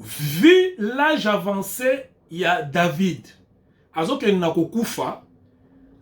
vu l'âge avancé, il y a David. Azoke nakokufa,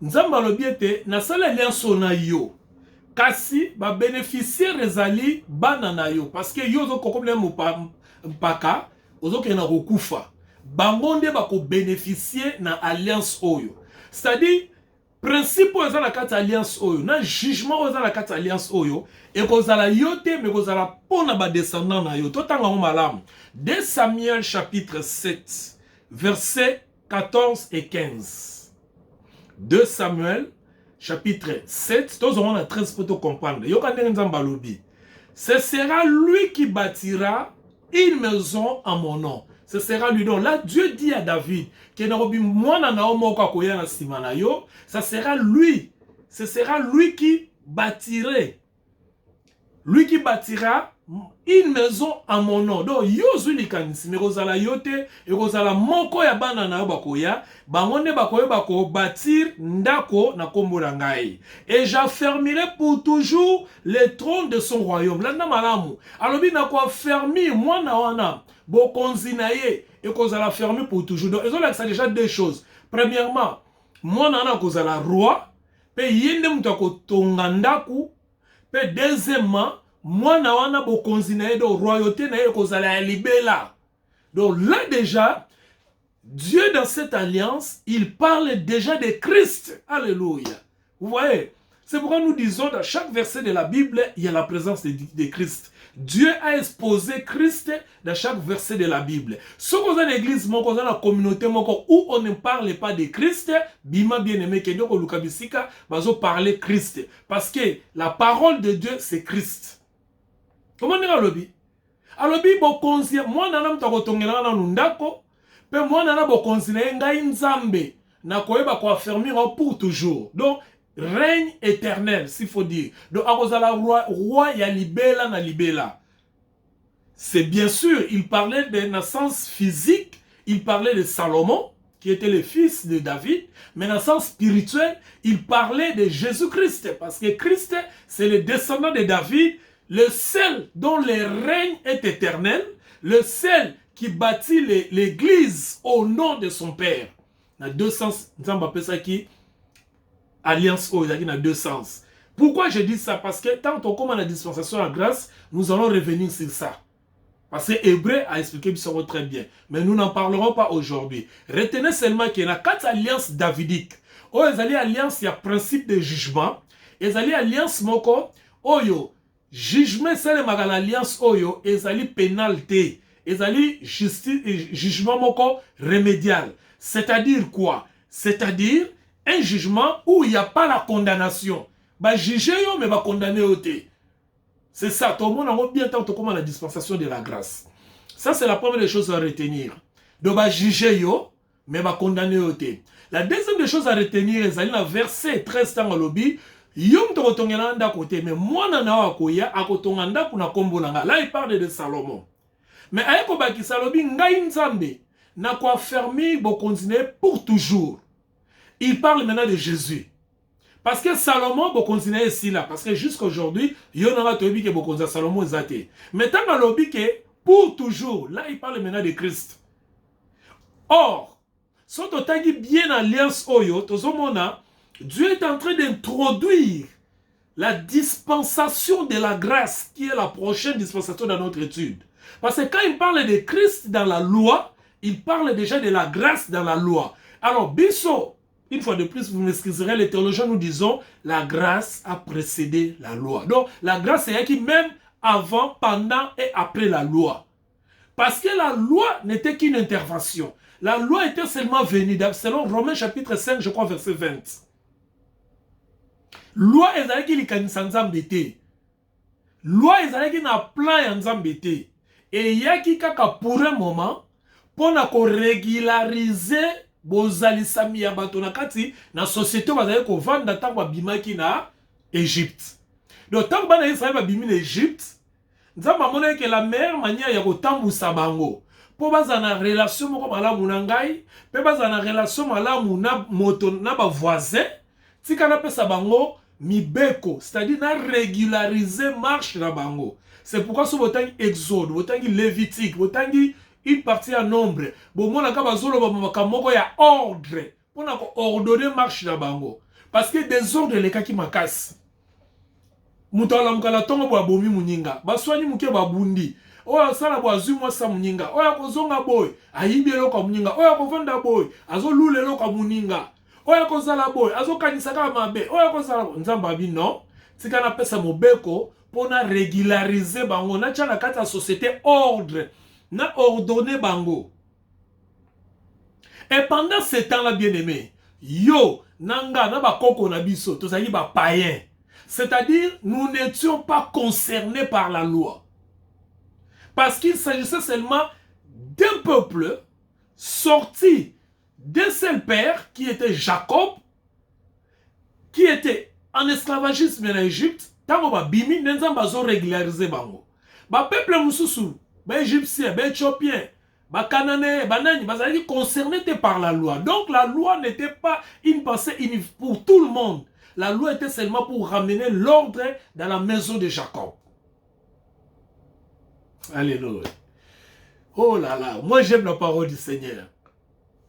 nzamba lobiete, na sala alliance na yo. Kasi, ba bénéficier rezali bana na yo. Parce que yo zo kokomle mpaka, ozoke nakokufa. Bangonde bako bénéficier na alliance oyo. C'est-à-dire, principe oyo eza na kati alliance oyo, na jugement oyo eza na kati alliance oyo, et kozala yote, mais kozala pona ba descendant na yo. Totanga malamu. 2 Samuel chapitre 7, versets 14 et 15. 2 Samuel chapitre 7, tous on a 13 pour te comprendre. Ce sera lui qui bâtira une maison en mon nom. Ce sera lui. Donc là, Dieu dit à David que ça sera lui. Ce sera lui qui bâtirait. Lui qui bâtira une maison à mon nom. Donc, yozu likanisi, mais rozala yote, et rozala moko ya bana na bakoya, bangonde bakoya bako bâtir ndako na kombo na ngai. Et j'affermirai pour toujours les trônes de son royaume. Là, na malamu. Alobi na ko affermi, moi na wana, bokonzi na ye, et kozala fermé pour toujours. Donc, ils ont là déjà deux choses. Premièrement, moi na wana kozala roi, pe yende mutako tonga ndaku, pe deuxièmement, moi na wana bokonzi na ye do royauté na ye kozala ya libela. Donc là déjà, Dieu dans cette alliance, il parle déjà de Christ. Alléluia. Vous voyez, c'est pourquoi nous disons dans chaque verset de la Bible, il y a la présence de Christ. Dieu a exposé Christ dans chaque verset de la Bible. Ce qu'on a dans l'église, dans la communauté, où on ne parle pas de Christ, bima bien aimé, que Dieu va parler Christ. Parce que la parole de Dieu, c'est Christ. Comment on dit à l'obi? À l'obi, moi, nanam takotongela na nundako, pe moi, nanam bokonzine ngai nzambe, na koeba ko affermir pour toujours. Donc, règne éternel, s'il faut dire. Donc, akozala roi ya libela na libela. C'est bien sûr, il parlait de naissance physique, il parlait de Salomon, qui était le fils de David, mais dans le sens spirituel, il parlait de Jésus-Christ, parce que Christ, c'est le descendant de David, le seul dont le règne est éternel, le seul qui bâtit l'église au nom de son Père. Il y a deux sens, nous avons appelé ça qui alliance il y a deux sens. Pourquoi je dis ça? Parce que tant qu'on commence la dispensation à grâce, nous allons revenir sur ça. Parce que Hébreu a expliqué très bien. Mais nous n'en parlerons pas aujourd'hui. Retenez seulement qu'il y a quatre alliances davidiques. Oh, les alliances, il y a principe de jugement. Les alliances, moko, oyo, jugement, c'est l'alliance, oyo, les pénalité. Les justice, jugement, moko, remédial. C'est-à-dire quoi? C'est-à-dire un jugement où il n'y a pas la condamnation. Bah, juger, mais va condamner au thé. C'est ça, tout le monde a bien tant comment la dispensation de la grâce. Ça, c'est la première des choses à retenir. Donc, va juger yo, mais va condamner au thé. La deuxième des choses à retenir, c'est le verset 13 dans le lobby. Yom to rotongena nda côté, mais moi na wa koya akotonga nda kuna kombo nanga. Là, il parle de Salomon. Mais ayeko baki salobi ngai nzambe na ko affermi bo continuer pour toujours. Il parle maintenant de Jésus. Parce que Salomon va continuer ici là. Parce que jusqu'à aujourd'hui, il y a un qui est Salomon Zate. Mais tant que pour toujours, là il parle maintenant de Christ. Or, si on a bien l'alliance Oyo, Dieu est en train d'introduire la dispensation de la grâce, qui est la prochaine dispensation dans notre étude. Parce que quand il parle de Christ dans la loi, il parle déjà de la grâce dans la loi. Alors, Bisso, une fois de plus, vous m'excuserez, les théologiens nous disons la grâce a précédé la loi. Donc, la grâce est qui même avant, pendant et après la loi. Parce que la loi n'était qu'une intervention. La loi était seulement venue, selon Romains chapitre 5, je crois, verset 20. Loi est qui likanisa nzambete. Loi est qui na plan ya nzambete. Et il y a qui kaka pour un moment, pour régulariser bozali sami ya bato na kati na société bazali ko vanda tango bimaki na Égypte. Donc tango bana Israël ba bimi na Égypte, nzamba mona que la meilleure manière ya ko tambusa bango po baza na relation moko malamu na ngai, pe baza na relation malamu na moto na ba voisin, tika na pesa bango mibeko, c'est-à-dire na régulariser marche na bango. C'est pourquoi ce botangi Exode, botangi Lévitique, botangi une partie à nombre. Bon, moi, il y a ordre. On a ordonné marche na bango. Parce que des ordres, les cas qui m'acassent. Moutala mkala tongo bo abomi muninga. Baswani muke babundi. Oya sala bo azu mwa sa muninga. Oya kozonga boy. Ayibi eloko muninga. Oya kovanda boy. Azo lule eloko muninga. Oya kozala boy. Azo kanisaka mabe. Oya kozala boy. Nzamba bi non. Tika na pesa mobeko. Pona régulariser bango. Na tia na kata société ordre. Na ordonné bango. Et pendant ce temps-là, bien aimé, yo, nanga, na ba koko na biso, tozali ba païen. C'est-à-dire, nous n'étions pas concernés par la loi. Parce qu'il s'agissait seulement d'un peuple sorti d'un seul père, qui était Jacob, qui était en esclavagisme en Égypte. Tango ba bimi, nenzamba zo régulariser bango. Ba peuple mususu, ba égyptien, ba éthiopien, ba Cananéens, ba nani, ba zali concernés par la loi. Donc la loi n'était pas une pensée pour tout le monde. La loi était seulement pour ramener l'ordre dans la maison de Jacob. Alléluia. Oh là là, moi j'aime la parole du Seigneur.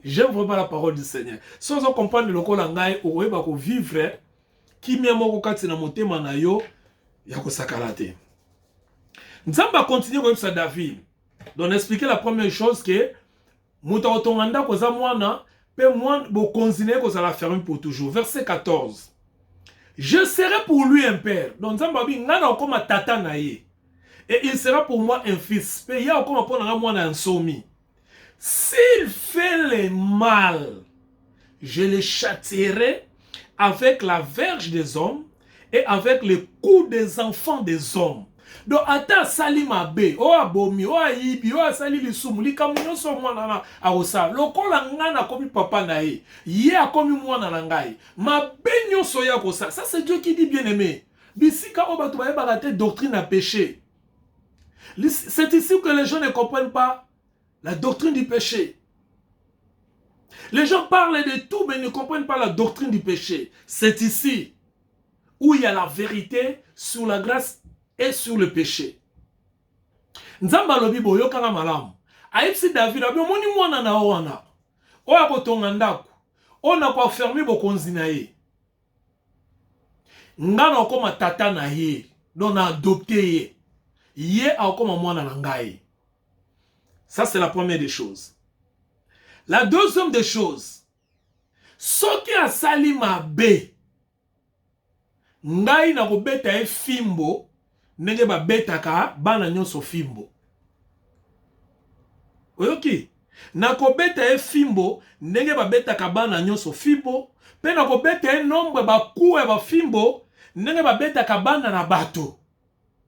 J'aime vraiment la parole du Seigneur. Sans comprendre le col angai, ou eba ko vivre, qui m'a moko kati na motema na yo, ya ko sakalate. Nzamba continue comme ça David. Donc expliquer la première chose que muta otonganda ko za mwana, pe mwana bo continuer ko za la fermer pour toujours. Verset 14. Je serai pour lui un père. Donc Nzamba bi ngana ko ma tata na ye. Et il sera pour moi un fils. Pe ya ko ma pona mwana un somi. S'il fait le mal, je le châtierai avec la verge des hommes et avec le coup des enfants des hommes. Donc, ata sali mabe, o abomi, o aibi, o asali lisumu, li kamunyo so mwana na aosa. Lokola ngana komi papa na ye, ye akomi mwana na ngai. Mabe nyonso ya kosa. Ça c'est Dieu qui dit bien aimé. Bisika oba tubaye bagate doctrine à péché. C'est ici que les gens ne comprennent pas la doctrine du péché. Les gens parlent de tout, mais ne comprennent pas la doctrine du péché. C'est ici où il y a la vérité sur la grâce et sur le péché. Nzamba lobi boyo kanga malamu. Aipsi David abi moni mwana na wana. Oya kotonga ndako. Ona kwa fermer bokonzi na ye. Ngana okoma tata na ye. Donc na adopté ye. Ye akoma mwana na ngai. Ça, c'est la première des choses. La deuxième des choses, ce qui a sali ma bé, ngai na ko beta e fimbo, nenge ba beta ka bana nyonso fimbo. Oyoki, na ko beta e fimbo, nenge ba beta ka bana nyonso fimbo, pe na ko beta e nombre ba kuwe ba fimbo, nenge ba beta ka bana na bato.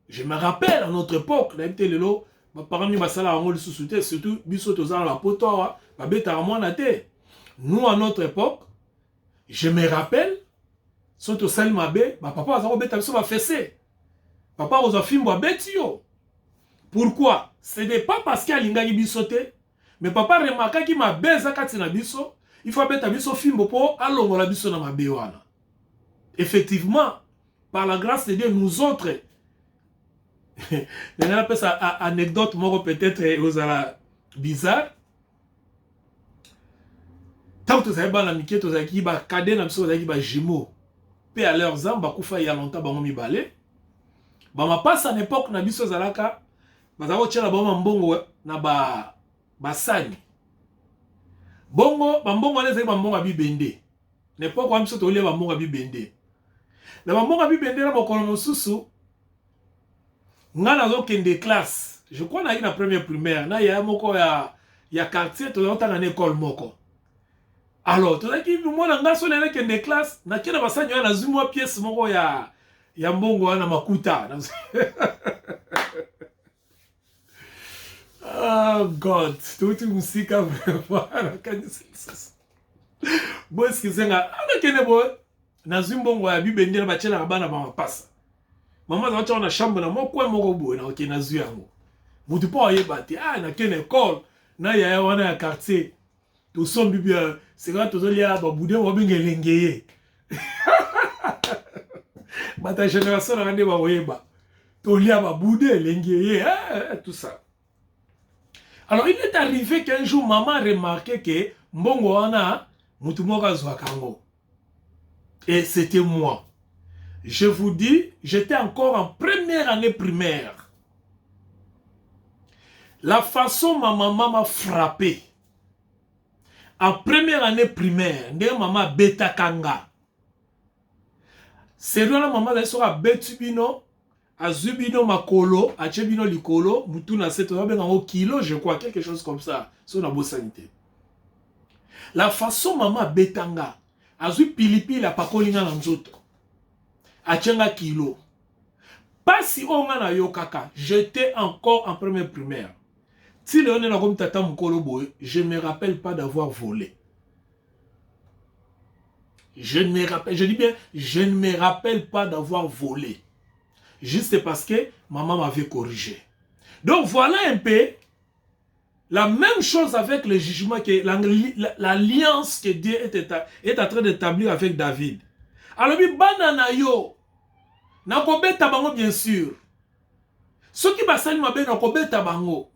Je me rappelle à notre époque, na été lelo, parmi basala angol sous-souté, surtout biso tozala la potoa, ba beta mwana te. Nous à notre époque, je me rappelle, soto sel mabe, ba papa azako beta biso ba fessé. Papa oza fimbo beti yo. Pourquoi? Ce n'est pas parce qu'il y a lingaki biso te, mais papa remarqua ki ma beza kati na biso, il faut beta biso fimbo po alongola biso na mabe wana. Effectivement, par la grâce de Dieu, nous autres, on appelle ça anecdote, moi peut-être bizarre. Tant que tu as la miquette, tu as dit cadet, tu as dit jumeaux. Puis à leurs âmes, il y a longtemps, ils ont balé. Ma passe à l'époque, na biso zalaka, bazako tchela ba mbongo na ba sani. Bongo, ba mbongo ane zali ba mbongo abi bende. L'époque wa biso to lia ba mbongo abi bende. Na ba mbongo abi bende na bokolo mosusu. Ngana zo kende classe. Je crois na la première primaire, na ya moko ya quartier to na école moko. Alors, to ki mo na ngaso na kende classe, na kena basanyo na zumwa pièce moko ya mbongo wana makuta. Oh God, tout musika vraiment kanisa. Bo eskizenga, ana kene bo na zumbongo ya bibende na bachela bana ba passa. Maman za chona chambre na moko moko bo na okena zu yango. Mutu po yebati, na kene école na ya wana ya quartier. To sombi bien, c'est quand to lia ba bude wo bingelengeye. Bata génération na ngande ba oyeba. To lia ba bude lengeye, tout ça. Alors il est arrivé qu'un jour maman a remarqué que mbongo wana mutu moko azwaka yango. Et c'était moi. Je vous dis, j'étais encore en première année primaire. La façon ma maman m'a frappé. En première année primaire, ndenge maman beta kanga. C'est là la maman a sera betubino, azubino makolo, achebino likolo, mutuna seto en kilo, je crois, quelque chose comme ça. C'est une bonne sanité. La façon maman betanga, azu pilipi la pakolinga na nzoto. Achenga kilo. Pas si on a yo kaka, j'étais encore en première primaire. Si le on est comme tata mukolo boy, je ne me rappelle pas d'avoir volé. Je dis bien, je ne me rappelle pas d'avoir volé. Juste parce que maman m'avait corrigé. Donc voilà un peu la même chose avec le jugement, que l'alliance que Dieu est en train d'établir avec David. Alors, banana yo, nakobeta bango bien sûr. Ceux qui basali mabe nakobeta bango.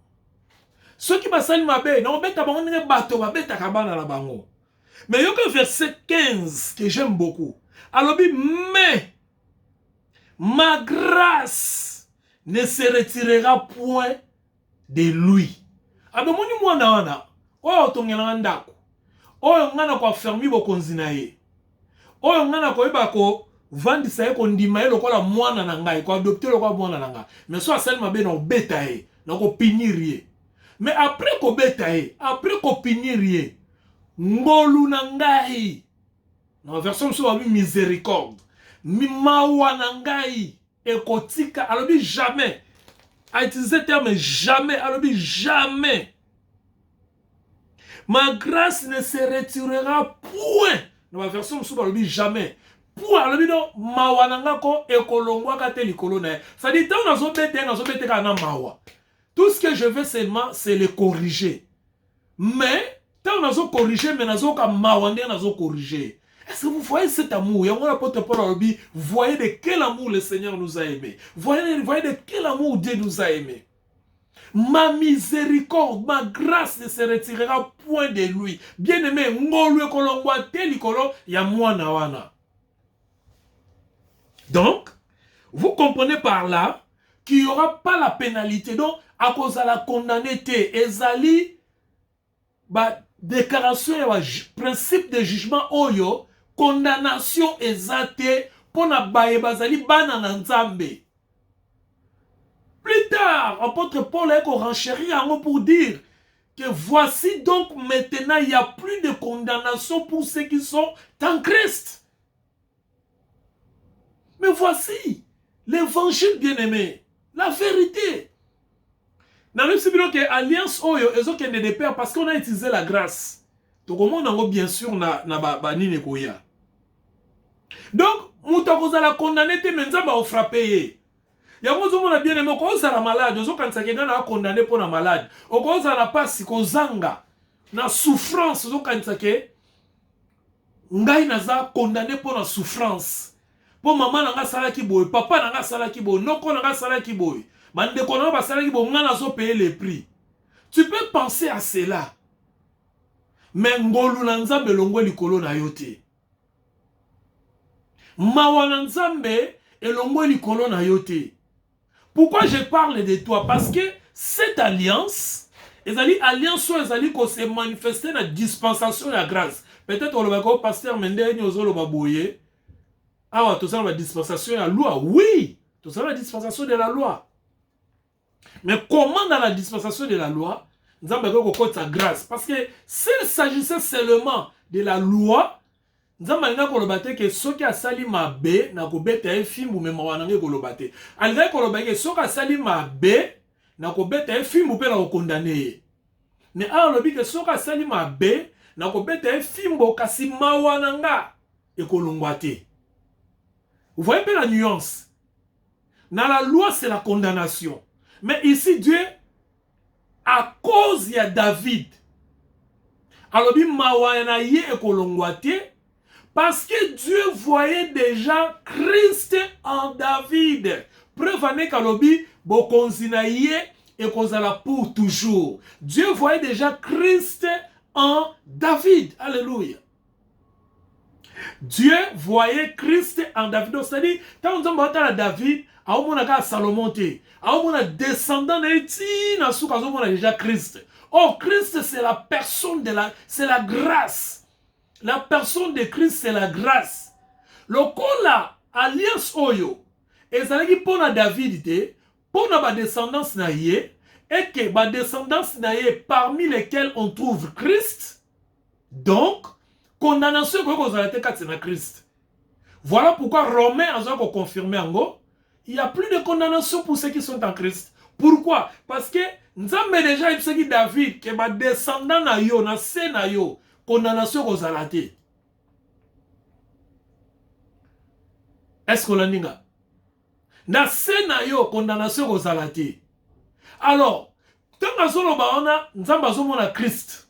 Ceux qui basali mabe nakobeta bango nenge bato babeta kabana la bango. Mais il y a que verset 15 que j'aime beaucoup. Alors, mais ma grâce ne se retirera point de lui. Alors, moni mwana wana, oyo tongena ndako. Oyo ngana kwa fermi bokonzi na ye. Oyo ngana ko yeba ko vandisa ye ko ndima ye lokola mwana na ngai, ko adopter lokola mwana na ngai. Mais so asali mabe na obeta ye, na ko pinir ye. Mais après ko beta ye, après ko pinir ye, ngolu na ngai. Dans la version sur la miséricorde. Mimawa na ngai ekotika, alors jamais. A utilisé le terme jamais, alors jamais. Ma grâce ne se retirera point. Dans la version sur la jamais. Point, alors non, mawa na ngako ekolongwa kate likolo na. Ça dit tant nazo bete kana mawa. Tout ce que je veux seulement c'est le corriger. Mais tant nazo corriger, mais nazo ka mawa ndé nazo corriger. Est-ce que vous voyez cet amour? Voyez de quel amour le Seigneur nous a aimés. Voyez de quel amour Dieu nous a aimés. Ma miséricorde, ma grâce ne se retirera point de lui. Bien-aimé, donc, vous comprenez par là qu'il n'y aura pas la pénalité. Donc, à cause de la condamnité, Ezali, déclaration, principe de jugement, oyo, condamnation exacte pour na baye bazali bana na nzambe. Plus tard, apôtre Paul a renchéri pour dire que voici donc maintenant il n'y a plus de condamnation pour ceux qui sont en Christ. Mais voici l'évangile bien-aimé, la vérité. Dans le sens que alliance oyo ezoke de père parce qu'on a utilisé la grâce. Donc au monde bien sûr na nini koya. Donc mutako za la condamné te menza ba frappé. Ya mozo mona bien aimé ko za la malade, ozo kanisa ke na condamné pour na malade. O ko za la pasi ko zanga na souffrance ozo kanisa ke ngai naza condamné pour na souffrance. Pour maman na nga sala ki boy, papa na nga sala ki boy, noko na nga sala ki boy. Payer les prix. Tu peux penser à cela. Mais ngolu na nzambe longwe likolo na yote. Mawa na nzambe elongwe likolo na yote. Pourquoi je parle de toi? Parce que cette alliance, alliance ko se manifester na dispensation de la grâce. Peut-être on va dire pasteur Mende nyozolo baboye. Ah, tout ça la dispensation de la loi. Oui, tout ça la dispensation de la loi. Mais comment dans la dispensation de la loi, nous avons sa grâce? Parce que s'il s'agissait seulement de la loi, nous avons que ceux qui ont sali ma bé, n'a pas bête un film ou même wanangé kolobate. Alors que ceux qui ont sali ma bé, n'a pas bête un film ou peut la condamner. Mais alors que ceux qui ont sali ma bé, n'a pas bête un film ou kasi ma wananga et kolongwate. Vous voyez bien la nuance? Dans la loi, c'est la condamnation. Mais ici, Dieu, à cause de David, alors parce que Dieu voyait déjà Christ en David. Preuve en est qu'alobi bokonzinaye et kozala pour toujours. Dieu voyait déjà Christ en David. Alléluia. Dieu voyait Christ en David. Donc, c'est-à-dire, quand on entend David, on a Salomon, on a descendant de on a déjà Christ. Oh, Christ, c'est la personne c'est la grâce. La personne de Christ, c'est la grâce. Le la alliance oyo, et ça veut dire pour David, pour la descendance naïe, et que la descendance naïe parmi lesquels on trouve Christ, donc, condamnation que Christ. Voilà pourquoi Romain a confirmé en gros, il n'y a plus de condamnation pour ceux qui sont en Christ. Pourquoi? Parce que nous avons déjà dit David que ma descendant na yo, na se na yo, condamnation ko zalate. Est-ce que l'on dit? Na se na yo, condamnation ko zalate. Alors, tant que nous avons Christ.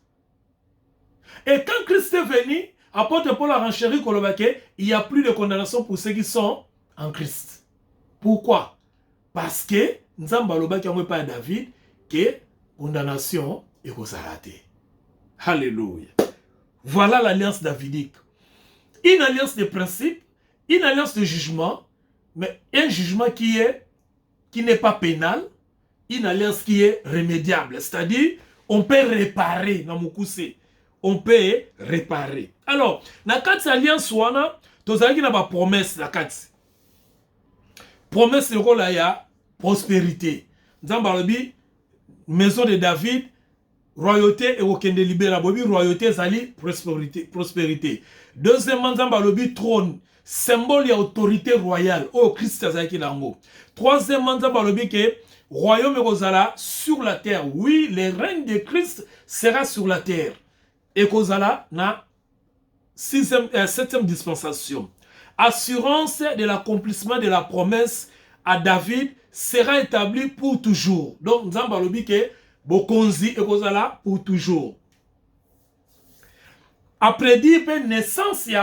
Et quand Christ est venu, apôtre Paul a renchéri il n'y a plus de condamnation pour ceux qui sont en Christ. Pourquoi? Parce que nous avons pas David que condamnation est raté. Alléluia. Voilà l'alliance davidique. Une alliance de principe, une alliance de jugement, mais un jugement qui n'est pas pénal, une alliance qui est remédiable. C'est-à-dire, on peut réparer dans mon coussé. On peut réparer. Alors, dans cette alliance, tu as une promesse. Promesse, c'est la prospérité. Nous avons dit, maison de David, royauté et aucun délibéré. Royauté, zali, prospérité. Deuxièmement, nous avons dit, trône, symbole de l'autorité royale. Oh, Christ, c'est ça. Troisièmement, nous avons dit que royaume est sur la terre. Oui, le règne de Christ sera sur la terre. Et kozala na 7e dispensation. Assurance de l'accomplissement de la promesse à David sera établie pour toujours. Donc, nous avons dit que Bokonzi et kozala pour toujours. Après dire naissance, il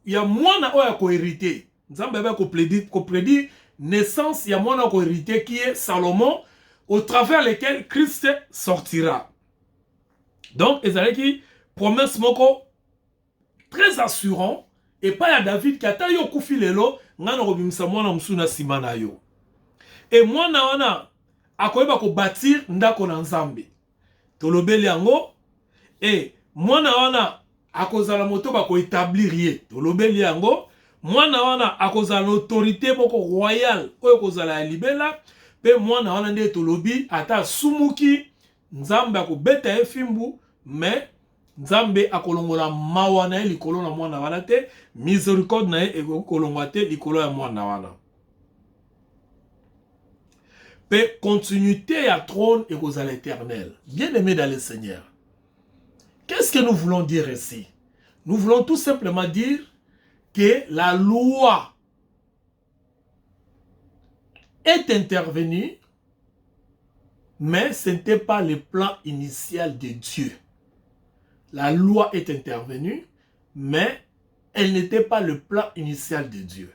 y a moins à hériter. Nous avons prédit naissance, il y a moins à hériter qui est Salomon, au travers lequel Christ sortira. Donc, qui promesse moko très assurant et pas à David qui a taillé au koufi lelo ngana robimisa mwana msuna simana yo. Et mwana wana akoyeba ko bâtir ndako na Nzambe. Tolobeli yango et mwana wana akozala moto ba ko établir ye. Tolobeli yango mwana wana akozala autorité boko royale oyo kozala ya libela pe mwana wana nde tolobi ata sumuki Nzambe akobeta efimbu mais Nzambe akolongola mawa na likolo na mwana wana te miséricorde na ekolongola te likolo ya mwana wana. Pe continuité à trône et aux à l'éternel. Bien-aimés dans le Seigneur. Qu'est-ce que nous voulons dire ici? Nous voulons tout simplement dire que la loi est intervenue, mais ce n'était pas le plan initial de Dieu. La loi est intervenue, mais elle n'était pas le plan initial de Dieu.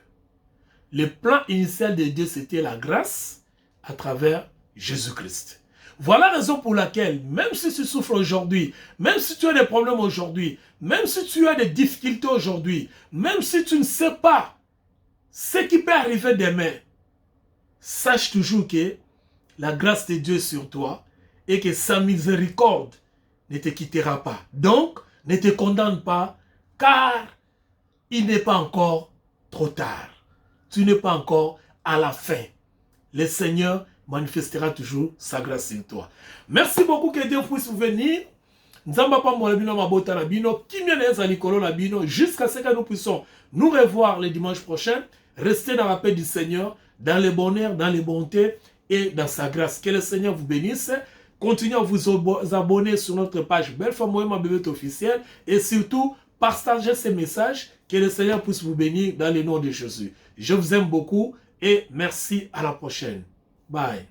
Le plan initial de Dieu, c'était la grâce à travers Jésus-Christ. Voilà la raison pour laquelle, même si tu souffres aujourd'hui, même si tu as des problèmes aujourd'hui, même si tu as des difficultés aujourd'hui, même si tu ne sais pas ce qui peut arriver demain, sache toujours que la grâce de Dieu est sur toi et que sa miséricorde ne te quittera pas. Donc, ne te condamne pas, car il n'est pas encore trop tard. Tu n'es pas encore à la fin. Le Seigneur manifestera toujours sa grâce sur toi. Merci beaucoup, que Dieu puisse vous venir. Jusqu'à ce que nous puissions nous revoir le dimanche prochain. Restez dans la paix du Seigneur, dans le bonheur, dans les bontés et dans sa grâce. Que le Seigneur vous bénisse. Continuez à vous abonner sur notre page Belfort Moema Bébé officiel et surtout partagez ces messages. Que le Seigneur puisse vous bénir dans le nom de Jésus. Je vous aime beaucoup et merci, à la prochaine. Bye.